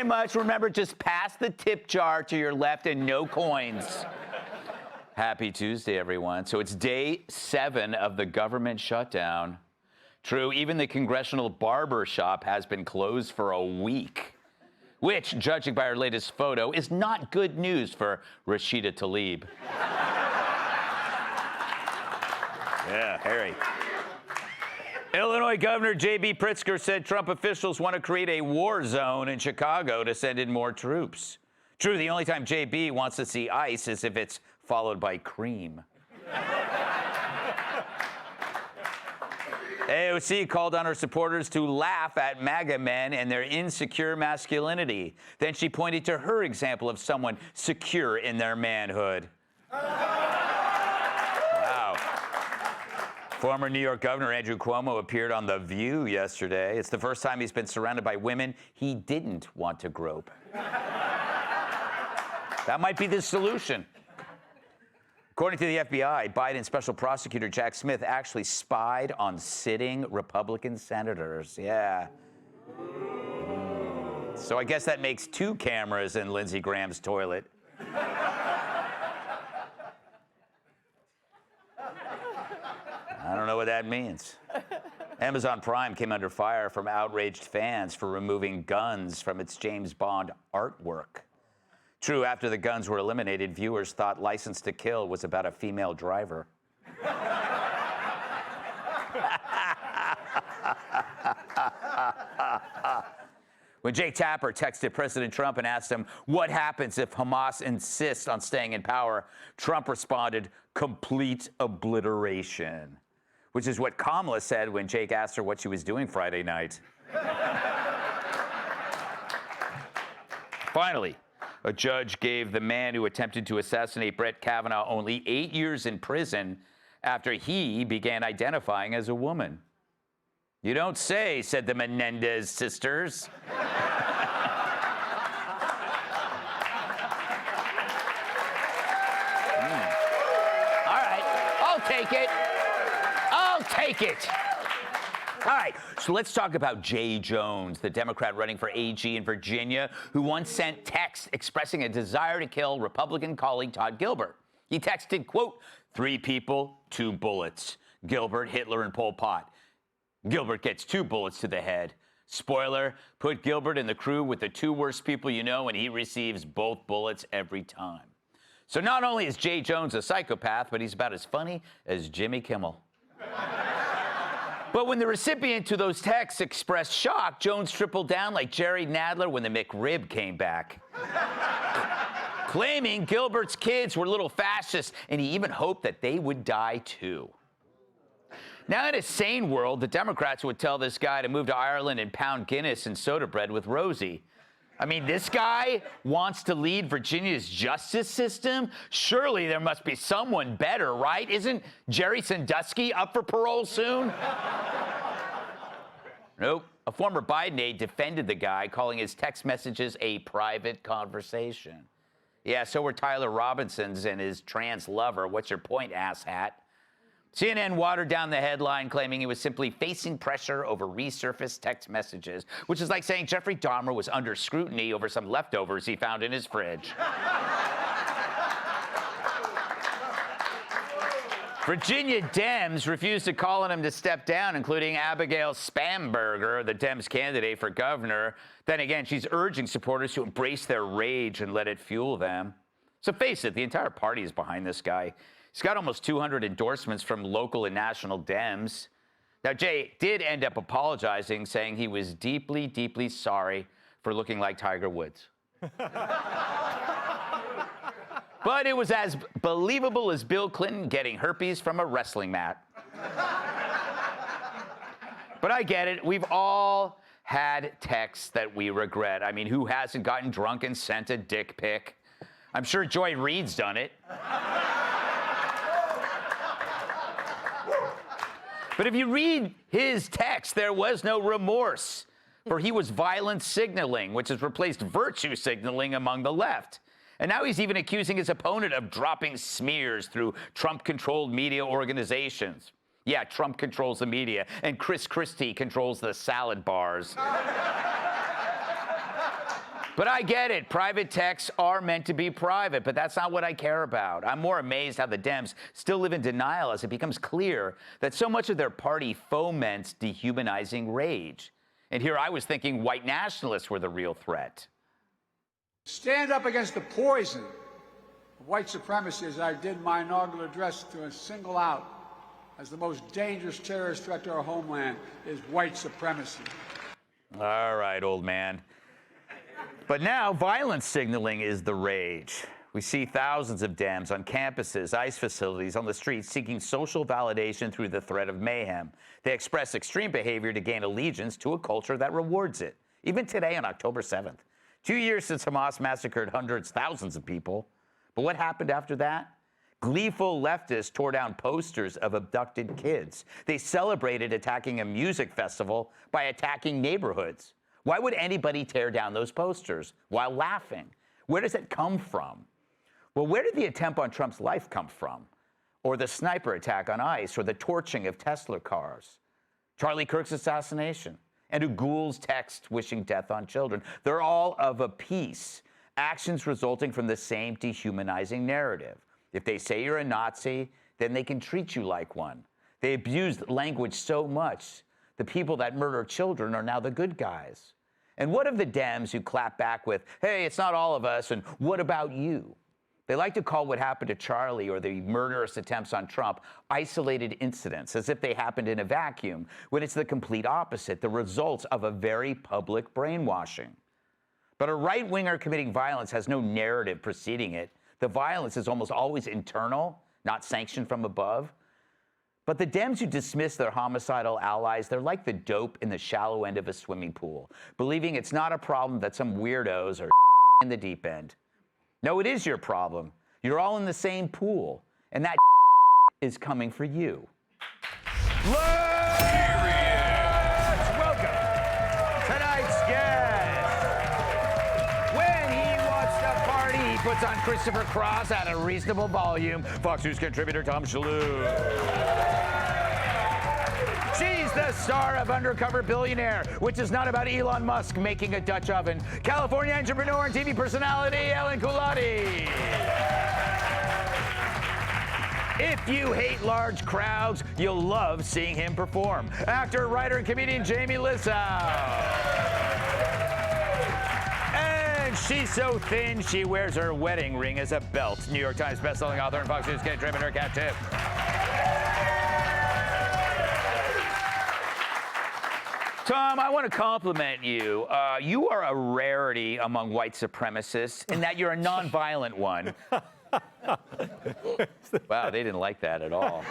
much. Remember, just pass the tip jar to your left and no coins. Happy Tuesday, everyone. So it's day 7 of the government shutdown. True, even the congressional barber shop has been closed for a week, which, judging by our latest photo, is not good news for Rashida Tlaib. Yeah, Harry. Illinois Governor J.B. Pritzker said Trump officials want to create a war zone in Chicago to send in more troops. True, the only time J.B. wants to see ice is if it's followed by cream. AOC called on her supporters to laugh at MAGA men and their insecure masculinity. Then she pointed to her example of someone secure in their manhood. Wow. Former New York Governor Andrew Cuomo appeared on The View yesterday. It's the first time he's been surrounded by women he didn't want to grope. That might be the solution. According to the FBI, Biden Special Prosecutor Jack Smith actually spied on sitting Republican senators. Yeah. So I guess that makes 2 cameras in Lindsey Graham's toilet. I don't know what that means. Amazon Prime came under fire from outraged fans for removing guns from its James Bond artwork. True, after the guns were eliminated, viewers thought License to Kill was about a female driver. When Jake Tapper texted President Trump and asked him what happens if Hamas insists on staying in power, Trump responded, "Complete obliteration," which is what Kamala said when Jake asked her what she was doing Friday night. Finally, a judge gave the man who attempted to assassinate Brett Kavanaugh only 8 years in prison after he began identifying as a woman. "You don't say," said the Menendez sisters. All right, I'll take it. I'll take it. All right, so let's talk about Jay Jones, the Democrat running for AG in Virginia, who once sent texts expressing a desire to kill Republican colleague Todd Gilbert. He texted, quote, 3 people, 2 bullets. Gilbert, Hitler, and Pol Pot. Gilbert gets 2 bullets to the head. Spoiler, put Gilbert in the crew with the 2 worst people you know, and he receives both bullets every time. So not only is Jay Jones a psychopath, but he's about as funny as Jimmy Kimmel. But when the recipient to those texts expressed shock, Jones tripled down like Jerry Nadler when the McRib came back. Claiming Gilbert's kids were little fascists, and he even hoped that they would die too. Now, in a sane world, the Democrats would tell this guy to move to Ireland and pound Guinness and soda bread with Rosie. I mean, this guy wants to lead Virginia's justice system? Surely there must be someone better, right? Isn't Jerry Sandusky up for parole soon? Nope. A former Biden aide defended the guy, calling his text messages a private conversation. Yeah, so were Tyler Robinson's and his trans lover. What's your point, asshat? CNN watered down the headline, claiming he was simply facing pressure over resurfaced text messages, which is like saying Jeffrey Dahmer was under scrutiny over some leftovers he found in his fridge. Virginia Dems refused to call on him to step down, including Abigail Spamberger, the Dems candidate for governor. Then again, she's urging supporters to embrace their rage and let it fuel them. So face it, the entire party is behind this guy. He's got almost 200 endorsements from local and national Dems. Now, Jay did end up apologizing, saying he was deeply, deeply sorry for looking like Tiger Woods. But it was as believable as Bill Clinton getting herpes from a wrestling mat. But I get it. We've all had texts that we regret. I mean, who hasn't gotten drunk and sent a dick pic? I'm sure Joy Reid's done it. But if you read his text, there was no remorse, for he was violent signaling, which has replaced virtue signaling among the left. And now he's even accusing his opponent of dropping smears through Trump-controlled media organizations. Yeah, Trump controls the media, and Chris Christie controls the salad bars. But I get it. Private texts are meant to be private, but that's not what I care about. I'm more amazed how the Dems still live in denial as it becomes clear that so much of their party foments dehumanizing rage. And here I was thinking white nationalists were the real threat. Stand up against the poison of white supremacy, as I did my inaugural address, to single out as the most dangerous terrorist threat to our homeland is white supremacy. All right, old man. But now violence signaling is the rage. We see thousands of Dems on campuses, ICE facilities, on the streets seeking social validation through the threat of mayhem. They express extreme behavior to gain allegiance to a culture that rewards it. Even today on October 7th, 2 years since Hamas massacred hundreds, thousands of people. But what happened after that? Gleeful leftists tore down posters of abducted kids. They celebrated attacking a music festival by attacking neighborhoods. Why would anybody tear down those posters while laughing? Where does it come from? Well, where did the attempt on Trump's life come from? Or the sniper attack on ICE, or the torching of Tesla cars? Charlie Kirk's assassination, and Ghul's text wishing death on children. They're all of a piece. Actions resulting from the same dehumanizing narrative. If they say you're a Nazi, then they can treat you like one. They abused language so much. The people that murder children are now the good guys. And what of the Dems who clap back with, hey, it's not all of us, and what about you? They like to call what happened to Charlie or the murderous attempts on Trump isolated incidents, as if they happened in a vacuum, when it's the complete opposite, the results of a very public brainwashing. But a right-winger committing violence has no narrative preceding it. The violence is almost always internal, not sanctioned from above. But the Dems who dismiss their homicidal allies, they're like the dope in the shallow end of a swimming pool, believing it's not a problem that some weirdos are in the deep end. No, it is your problem. You're all in the same pool, and that is coming for you. Let's welcome tonight's guest. When he wants to party, he puts on Christopher Cross at a reasonable volume. Fox News contributor Tom Shalhoub. She's the star of Undercover Billionaire, which is not about Elon Musk making a Dutch oven. California entrepreneur and TV personality, Ellen Kulati. If you hate large crowds, you'll love seeing him perform. Actor, writer, and comedian Jamie Lissow. And she's so thin, she wears her wedding ring as a belt. New York Times bestselling author and Fox News contributor, Kat Tiff. Tom, I want to compliment you. You are a rarity among white supremacists in that you're a nonviolent one. Wow, they didn't like that at all.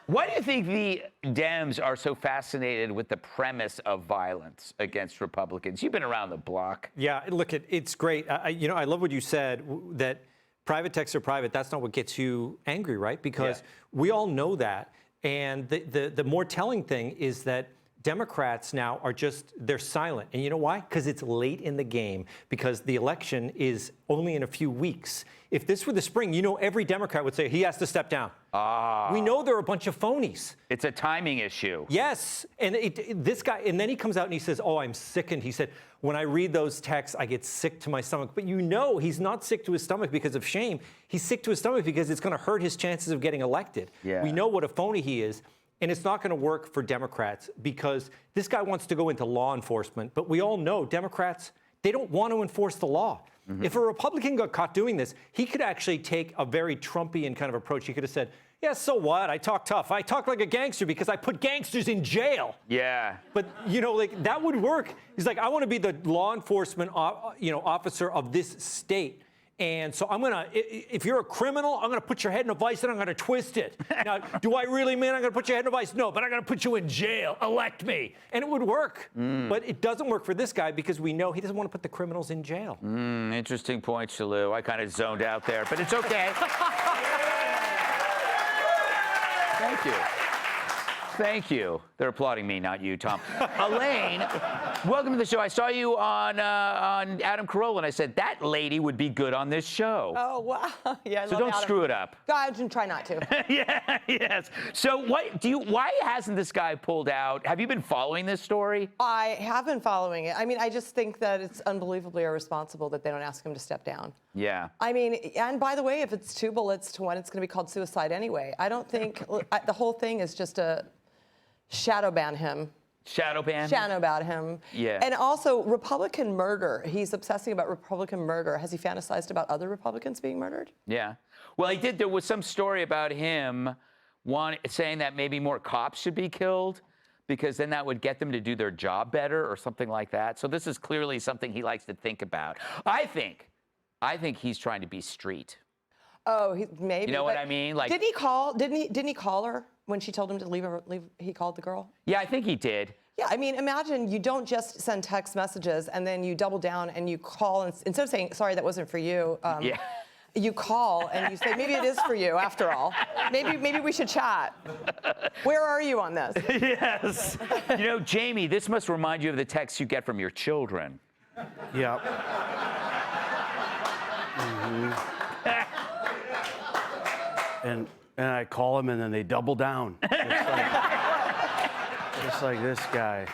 Why do you think the Dems are so fascinated with the premise of violence against Republicans? You've been around the block. Yeah, look, it's great. I love what you said, that private texts are private. That's not what gets you angry, right? Because we all know that. And the more telling thing is that Democrats now are they're silent. And you know why? Because it's late in the game, because the election is only in a few weeks. If this were the spring, every Democrat would say he has to step down. We know they're a bunch of phonies. It's a timing issue. Yes. And this guy, and then he comes out and he says, oh, I'm sickened. He said, when I read those texts, I get sick to my stomach. But he's not sick to his stomach because of shame. He's sick to his stomach because it's going to hurt his chances of getting elected. Yeah. We know what a phony he is. And it's not going to work for Democrats because this guy wants to go into law enforcement. But we all know Democrats, they don't want to enforce the law. Mm-hmm. If a Republican got caught doing this, he could actually take a very Trumpian kind of approach. He could have said, yeah, so what? I talk tough. I talk like a gangster because I put gangsters in jail. Yeah. But, that would work. He's like, I want to be the law enforcement, officer of this state. And so if you're a criminal, I'm going to put your head in a vice and I'm going to twist it. Now, do I really mean I'm going to put your head in a vice? No, but I'm going to put you in jail. Elect me. And it would work. But it doesn't work for this guy because we know he doesn't want to put the criminals in jail. Interesting point, Shalhoub. I kind of zoned out there, but it's okay. Thank you. Thank you. They're applauding me, not you, Tom. Elaine, welcome to the show. I saw you on Adam Carolla, and I said, that lady would be good on this show. Oh, wow. Yeah, I So love don't Adam. screw it up. God, try not to. Yeah, yes. So why hasn't this guy pulled out? Have you been following this story? I have been following it. I mean, I just think that it's unbelievably irresponsible that they don't ask him to step down. Yeah. I mean, and by the way, if it's 2 bullets to 1, it's going to be called suicide anyway. I don't think the whole thing is just a shadow ban him. Shadow ban? Shadow ban him. Yeah. And also, Republican murder. He's obsessing about Republican murder. Has he fantasized about other Republicans being murdered? Yeah. Well, he did. There was some story about him saying that maybe more cops should be killed because then that would get them to do their job better or something like that. So this is clearly something he likes to think about. I think he's trying to be street. Oh, maybe. You know what I mean? Like, didn't he call her when she told him to leave? He called the girl. yeah, I think he did. Yeah, I mean, imagine you don't just send text messages and then you double down and you call and instead of saying sorry that wasn't for you. Yeah. You call and you say maybe it is for you after all. Maybe we should chat. Where are you on this? Yes. You know, Jamie, this must remind you of the texts you get from your children. Yep. Mm-hmm. And I call them, and then they double down. Just like this guy.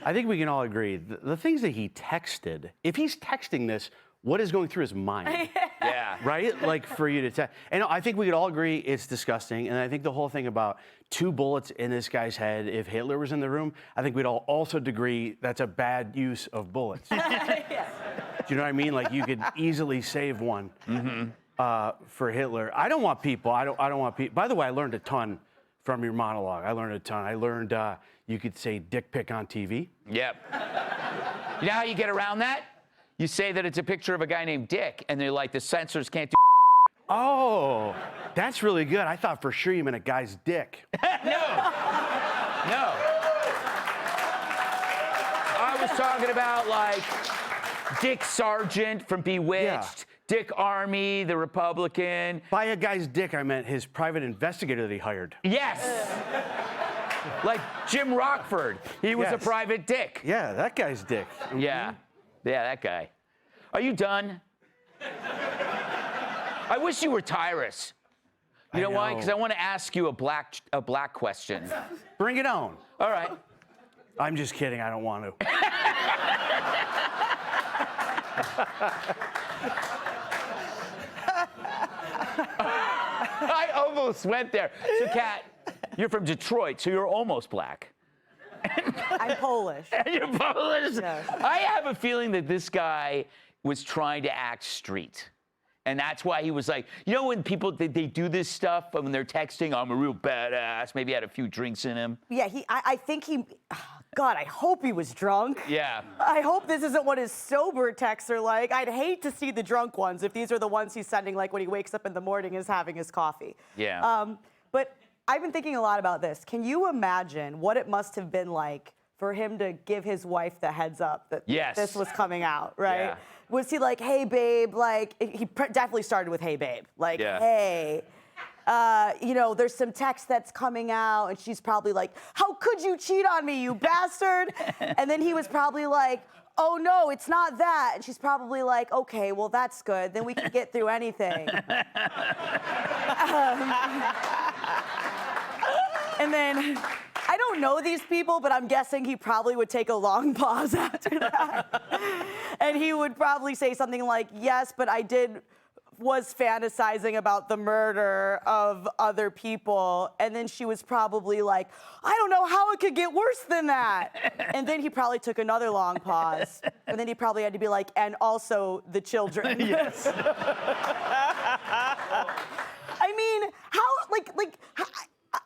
I think we can all agree, the things that he texted, if he's texting this, what is going through his mind? Yeah. Right? Like, for you to text. And I think we could all agree it's disgusting. And I think the whole thing about 2 bullets in this guy's head, if Hitler was in the room, I think we'd all also agree that's a bad use of bullets. Do you know what I mean? Like, you could easily save one. Mm-hmm. For Hitler. I don't want people. I don't want people. By the way, I learned a ton from your monologue. I learned a ton. I learned you could say dick pic on TV. Yep. You know how you get around that? You say that it's a picture of a guy named Dick, and they're like, the censors can't do. Oh, that's really good. I thought for sure you meant a guy's dick. No. I was talking about like Dick Sargent from Bewitched. Yeah. Dick Armey, the Republican. By a guy's dick, I meant his private investigator that he hired. Yes. Like Jim Rockford. He was a Yes. private dick. Yeah, that guy's dick. Mm-hmm. Yeah. Yeah, that guy. Are you done? I wish you were Tyrus. You know why? know. Because I want to ask you a black question. Bring it on. All right. I'm just kidding. I don't want to. I almost went there. So, Kat, you're from Detroit, so you're almost black. I'm Polish. You're Polish? Yes. I have a feeling that this guy was trying to act street. And that's why he was like, you know, when people, they do this stuff when they're texting, I'm a real badass, maybe had a few drinks in him. Yeah, I think he, God, I hope he was drunk. Yeah. I hope this isn't what his sober texts are like. I'd hate to see the drunk ones if these are the ones he's sending like when he wakes up in the morning and is having his coffee. Yeah. But I've been thinking a lot about this. Can you imagine what it must have been like for him to give his wife the heads up that Yes. this was coming out, right? Yeah. Was he like, hey, babe, like, he definitely started with, hey, babe. Like, Yeah. hey, you know, there's some text that's coming out, and she's probably like, how could you cheat on me, you bastard? And then he was probably like, oh, no, it's not that. And she's probably like, okay, well, that's good. Then we can get through anything. And then, I don't know these people, but I'm guessing he probably would take a long pause after that. And he would probably say something like, yes, but was fantasizing about the murder of other people. And then she was probably like, I don't know how it could get worse than that. And then he probably took another long pause. And then he probably had to be like, and also the children. Yes. I mean,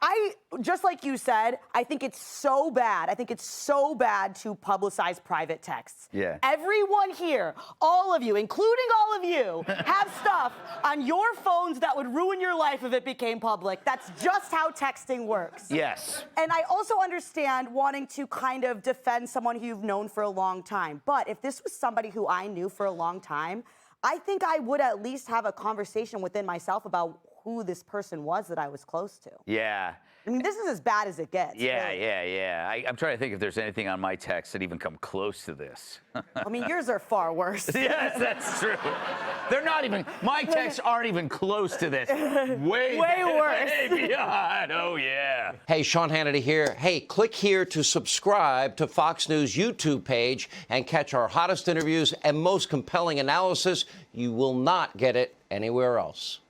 I just like you said, I think it's so bad. I think it's so bad to publicize private texts. Yeah. Everyone here, all of you, including all of you, have stuff on your phones that would ruin your life if it became public. That's just how texting works. Yes. And I also understand wanting to kind of defend someone who you've known for a long time. But if this was somebody who I knew for a long time, I think I would at least have a conversation within myself about who this person was that I was close to. Yeah. I mean, this is as bad as it gets. Yeah, really. yeah. I'm trying to think if there's anything on my text that even come close to this. I mean, yours are far worse. Yes, that's true. They're not even, my texts aren't even close to this. Way worse. Way beyond. Oh, yeah. Hey, Sean Hannity here. Hey, click here to subscribe to Fox News YouTube page and catch our hottest interviews and most compelling analysis. You will not get it anywhere else.